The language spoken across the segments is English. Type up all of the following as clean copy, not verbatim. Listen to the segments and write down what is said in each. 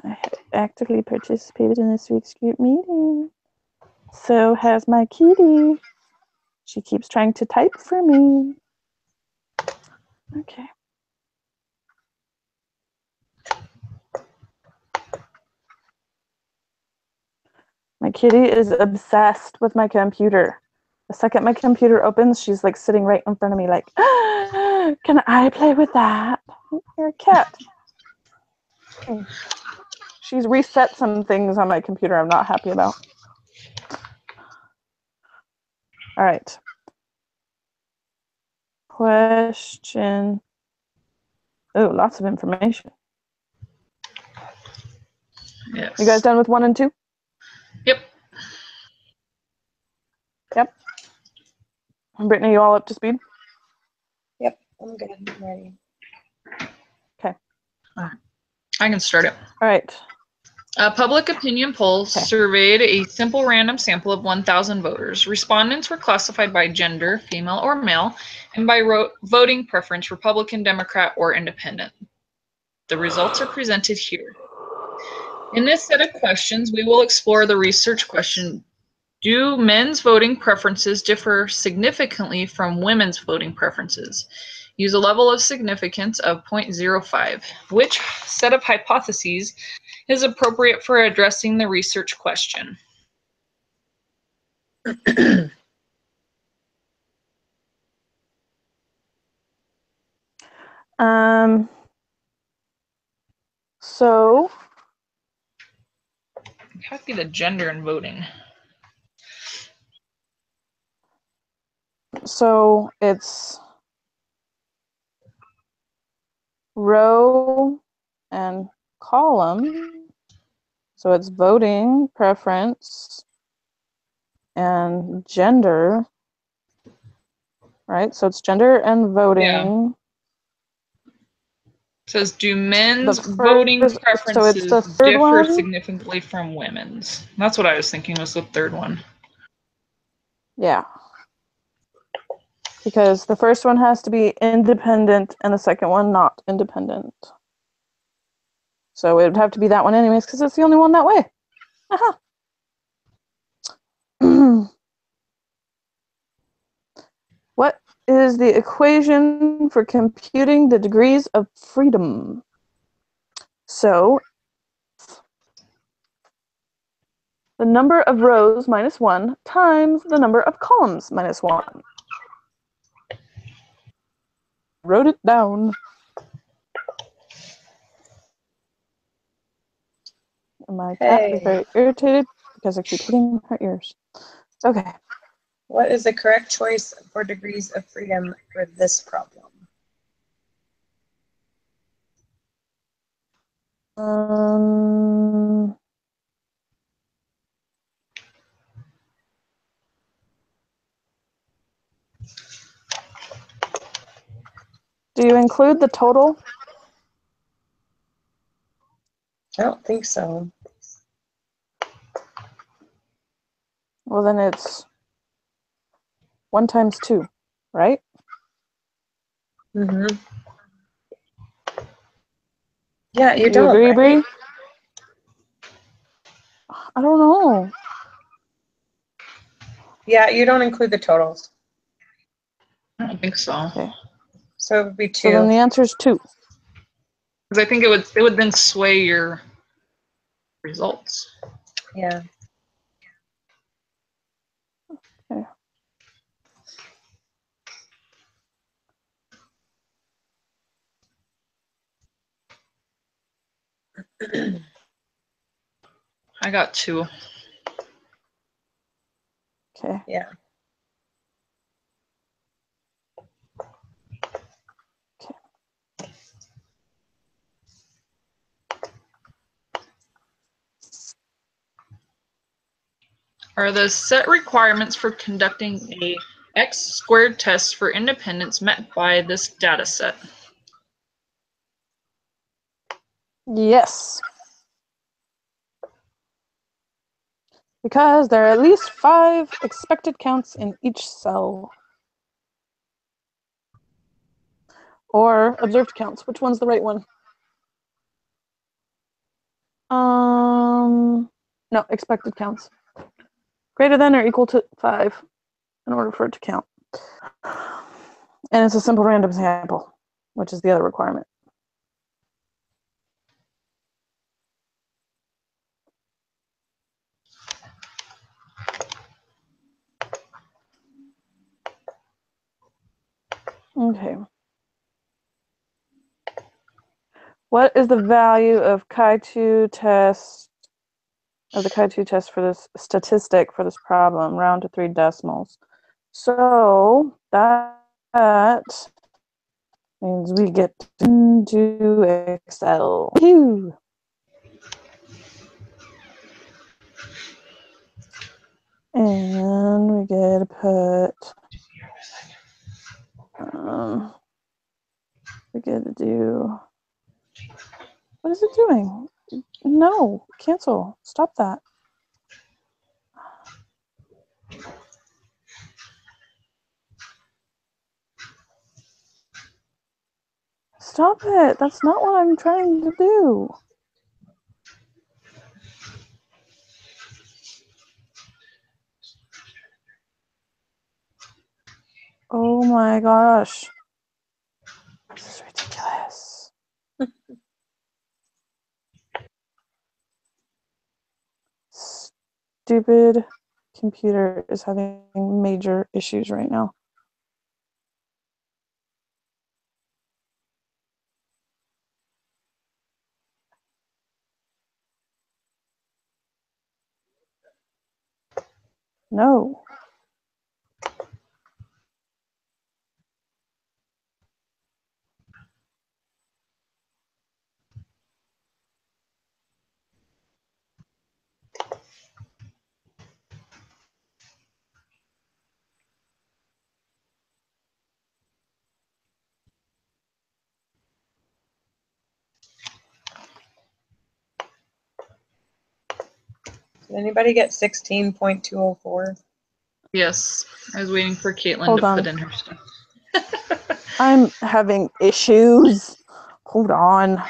I have actively participated in this week's group meeting. So has my kitty. She keeps trying to type for me. Okay. My kitty is obsessed with my computer. The second my computer opens, she's like sitting right in front of me like, can I play with that? You're a cat. She's reset some things on my computer I'm not happy about. All right. Question. Oh, lots of information. Yes. You guys done with 1 and 2? Yep. Yep. Brittany, you all up to speed? Yep, I'm good. I'm ready. Okay. I can start it. All right. A public opinion poll surveyed a simple random sample of 1,000 voters. Respondents were classified by gender, female or male, and by voting preference, Republican, Democrat, or Independent. The results are presented here. In this set of questions, we will explore the research question, do men's voting preferences differ significantly from women's voting preferences? Use a level of significance of 0.05. Which set of hypotheses is appropriate for addressing the research question? So It has to be the gender in voting. So it's row and column. So it's voting preference and gender, right? So it's gender and voting. Yeah. It says, do men's voting preferences differ significantly from women's? That's what I was thinking was the third one. Yeah. Because the first one has to be independent and the second one not independent. So it would have to be that one anyways because it's the only one that way. What is the equation for computing the degrees of freedom? So the number of rows minus 1 times the number of columns minus 1. Wrote it down. And my cat is very irritated because I keep hitting her ears. Okay. What is the correct choice for degrees of freedom for this problem? Do you include the total? I don't think so. Well, then it's 1 times 2, right? Mm-hmm. Yeah, you Do you don't agree, right? Bree? I don't know. Yeah, you don't include the totals. I don't think so. Okay. So it would be 2. So then the answer is 2. Because I think it would then sway your results. Yeah. Okay. I got 2. Okay. Yeah. Okay. Are the set requirements for conducting a x-squared test for independence met by this data set? Yes. Because there are at least 5 expected counts in each cell. Or observed counts. Which one's the right one? No, expected counts. Greater than or equal to 5 in order for it to count. And it's a simple random sample, which is the other requirement. Okay. What is the value of Chi2 test of the Chi2 test for this statistic for this problem? Round to 3 decimals. So that means we get into Excel. Phew. And we get to put we get to do, what is it doing? No, cancel. Stop that. Stop it. That's not what I'm trying to do. Oh my gosh. This is ridiculous. Stupid computer is having major issues right now. No. Did anybody get 16.204? Yes, I was waiting for Caitlin Hold to on. put in her stuff. I'm having issues. Hold on.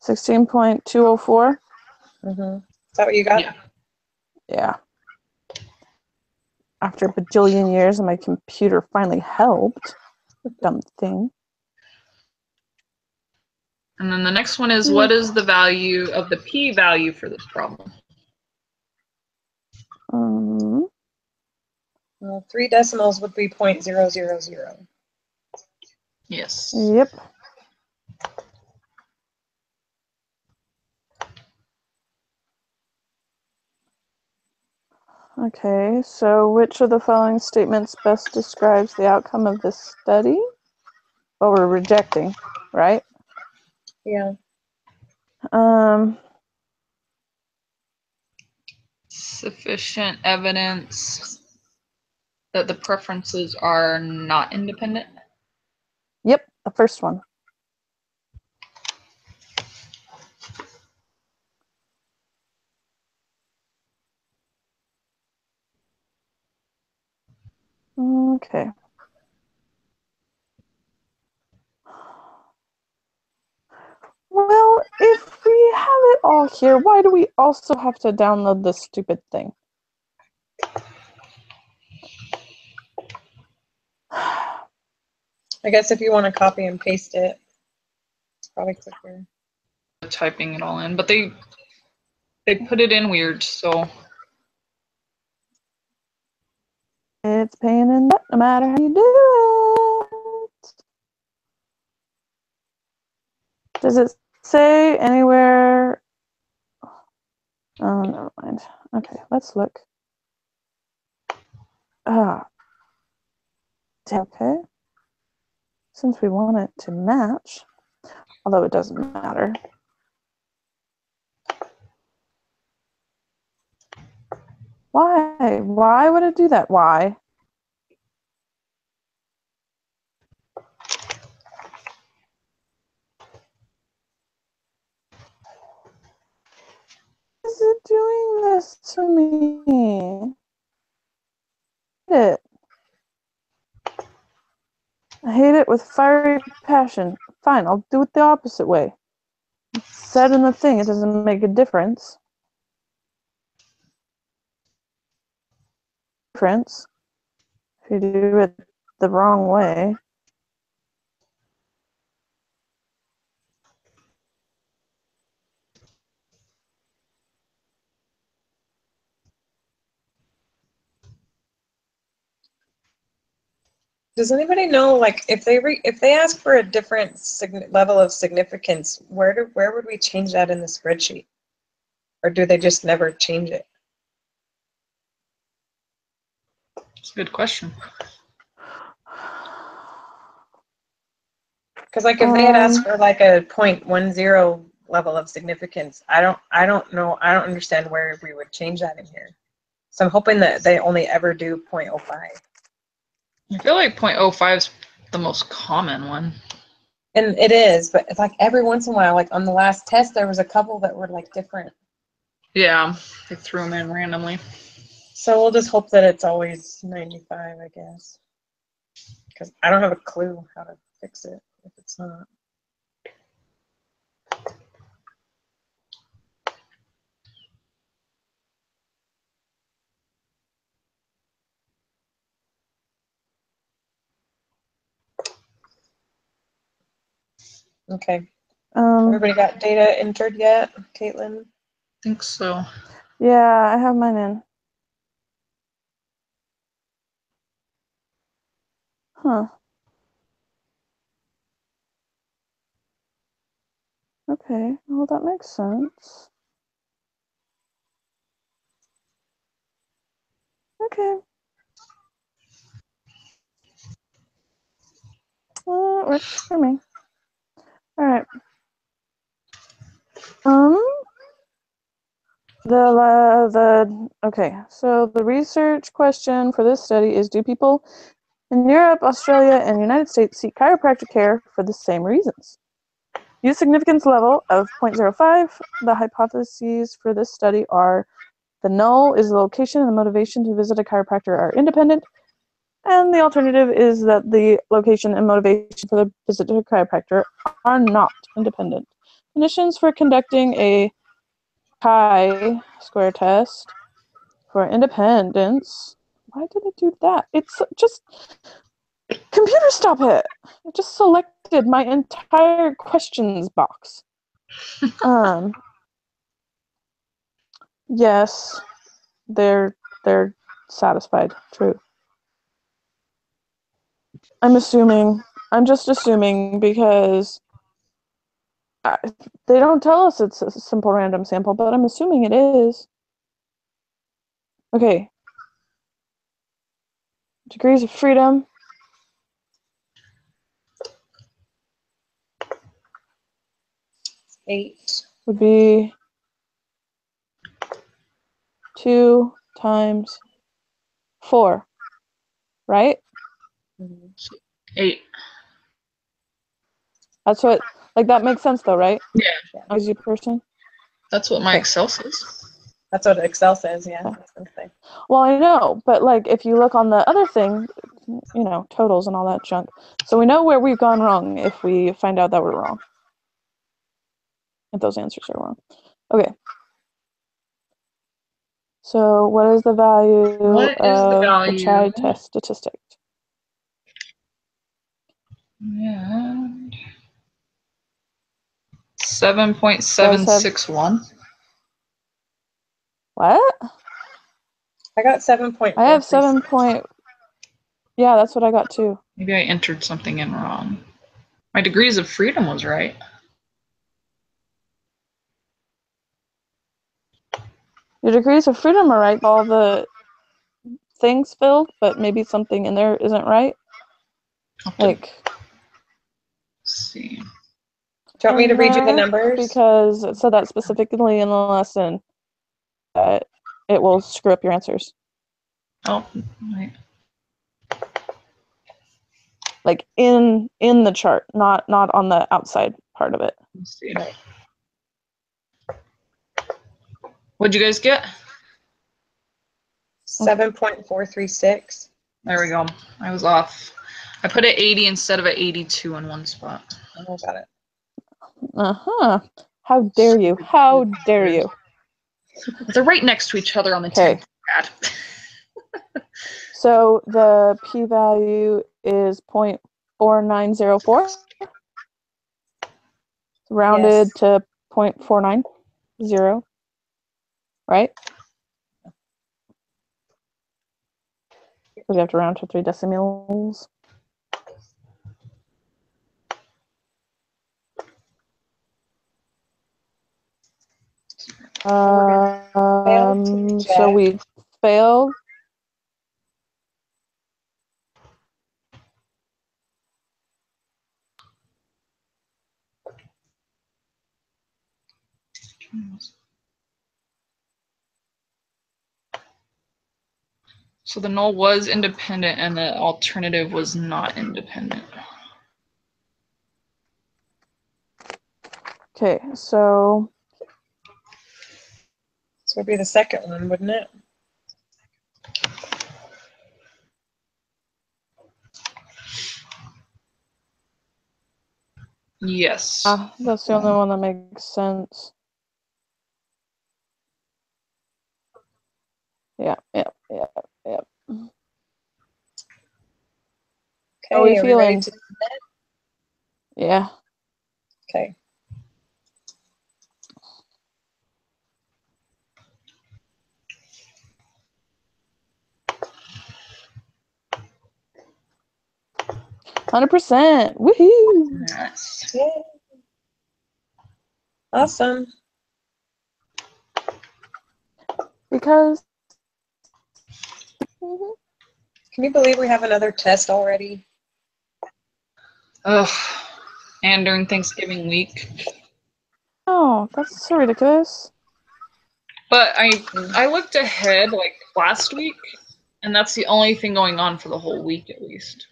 $16.204. Mm-hmm. Is that what you got? Yeah. Yeah. After a bajillion years, my computer finally helped. Dumb thing. And then the next one is, what is the value of the p-value for this problem? Well, 3 decimals would be 0.000. Yes. Yep. Okay, so which of the following statements best describes the outcome of this study? Well, we're rejecting, right? Yeah. Sufficient evidence that the preferences are not independent? Yep, the first one. Okay. Well, if we have it all here, why do we also have to download this stupid thing? I guess if you want to copy and paste it, it's probably quicker. Typing it all in, but they put it in weird, so. It's pain in the butt no matter how you do it. Does it say anywhere? Oh, never mind. Okay, let's look. Okay. Since we want it to match, although it doesn't matter. Why? Why would it do that? Why? Why is it doing this to me? It. hate it with fiery passion. Fine, I'll do it the opposite way. It's said in the thing, it doesn't make a difference. If you do it the wrong way. Does anybody know, like, if they ask for a different level of significance, where would we change that in the spreadsheet, or do they just never change it? It's a good question. Because like if they had asked for like a 0.10 level of significance, I don't know, I don't understand where we would change that in here. So I'm hoping that they only ever do 0.05. I feel like 0.05 is the most common one. And it is, but it's like every once in a while, like on the last test, there was a couple that were like different. Yeah, they threw them in randomly. So we'll just hope that it's always 95, I guess. Because I don't have a clue how to fix it if it's not. Okay. Everybody got data entered yet, Caitlin? I think so. Yeah, I have mine in. Huh. Okay, well that makes sense. Okay. Well, it works for me. All right. Okay, so the research question for this study is, do people in Europe, Australia, and United States seek chiropractic care for the same reasons? Use significance level of 0.05. The hypotheses for this study are the null is the location and the motivation to visit a chiropractor are independent, and the alternative is that the location and motivation for the visit to a chiropractor are not independent. Conditions for conducting a chi-square test for independence. Why did it do that? It's just... Computer, stop it! It just selected my entire questions box. Yes, they're satisfied. True. I'm just assuming because they don't tell us it's a simple random sample, but I'm assuming it is. Okay. Degrees of freedom. Eight. Would be 2 times 4, right? 8. That's what, like, that makes sense though, right? Yeah. Noisy person. That's what my Excel says. That's what Excel says, yeah. Okay. Well, I know, but like if you look on the other thing, you know, totals and all that junk. So we know where we've gone wrong if we find out that we're wrong. If those answers are wrong. Okay. So what is the value of the chi-test statistic? And 7.761. What? I got 7.4. I have 7. Yeah, that's what I got too. Maybe I entered something in wrong. My degrees of freedom was right. Your degrees of freedom are right. All the things filled, but maybe something in there isn't right. Like, let's see. Do you want me to read you the numbers? Because it said that specifically in the lesson that it will screw up your answers. Oh, right. Like in the chart, not on the outside part of it. Let's see. What'd you guys get? 7.436. There we go. I was off. I put it 80 instead of a 82 in one spot. Oh, got it. Uh-huh. How dare you? How dare you? They're right next to each other on the Okay. 10th pad. So the p-value is 0.4904, rounded Yes. to 0.490, right? Because you have to round to 3 decimals. So we failed. So the null was independent and the alternative was not independent. Okay, so This would be the second one, wouldn't it? Yes. that's the only one that makes sense. Yeah. Okay, How are we ready feeling? to submit? Yeah. Okay. %. Woohoo! Nice. Yay. Awesome. Because Can you believe we have another test already? Ugh. And during Thanksgiving week. oh, that's so ridiculous. But I looked ahead like last week, and that's the only thing going on for the whole week at least.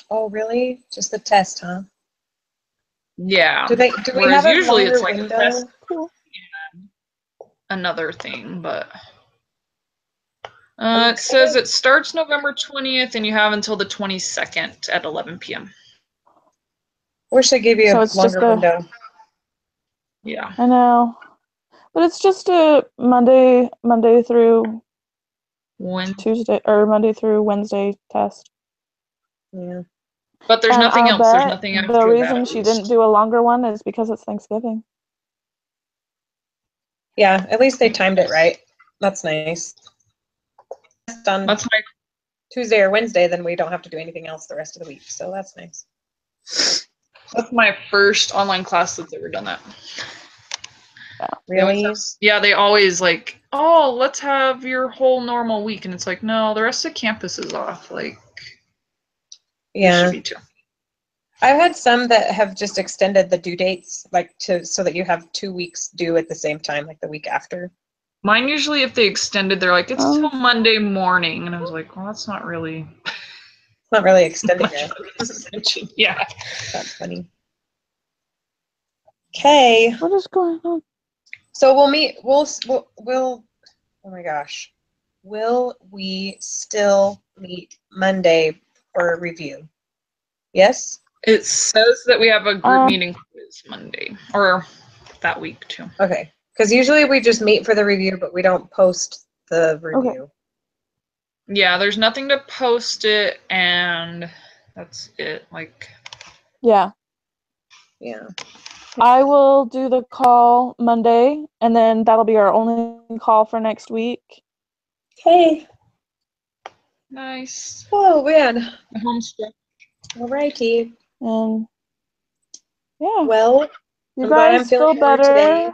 Oh, really? Just the test, huh? Yeah. Do we Whereas have a usually longer it's like window? a test and another thing, but it says it starts November 20th and you have until the 22nd at 11 p.m. Wish they gave you So a it's just longer window. Yeah. I know. But it's just a Monday through Tuesday, or Monday through Wednesday test. Yeah. But there's And nothing I else. There's bet nothing the after that. reason At she least. didn't do a longer one is because it's Thanksgiving. Yeah, at least they timed it right. That's nice. On That's my Tuesday or Wednesday, then we don't have to do anything else the rest of the week. So that's nice. that's my first online class that's ever done that. Really? They always like, oh, let's have your whole normal week, and it's like, no, the rest of campus is off. Like, Yeah. should be too. I've had some that have just extended the due dates, like so that you have 2 weeks due at the same time, like the week after. Mine usually, if they extended, they're like, it's till Monday morning, and I was like, well, that's not really. It's not really extending it. Extension. Yeah. That's funny. Okay. What is going on? So we'll meet. We'll. Oh my gosh. Will we still meet Monday for a review? Yes. It says that we have a group meeting quiz Monday or that week too. Okay. Because usually we just meet for the review, but we don't post the review. Okay. Yeah, there's nothing to post it, and that's it. Like. Yeah. Yeah. I will do the call Monday, and then that'll be our only call for next week. Okay. Nice. Oh man. Homestretch. Alrighty. And yeah. Well, You I'm glad I'm guys feeling feel better better. today.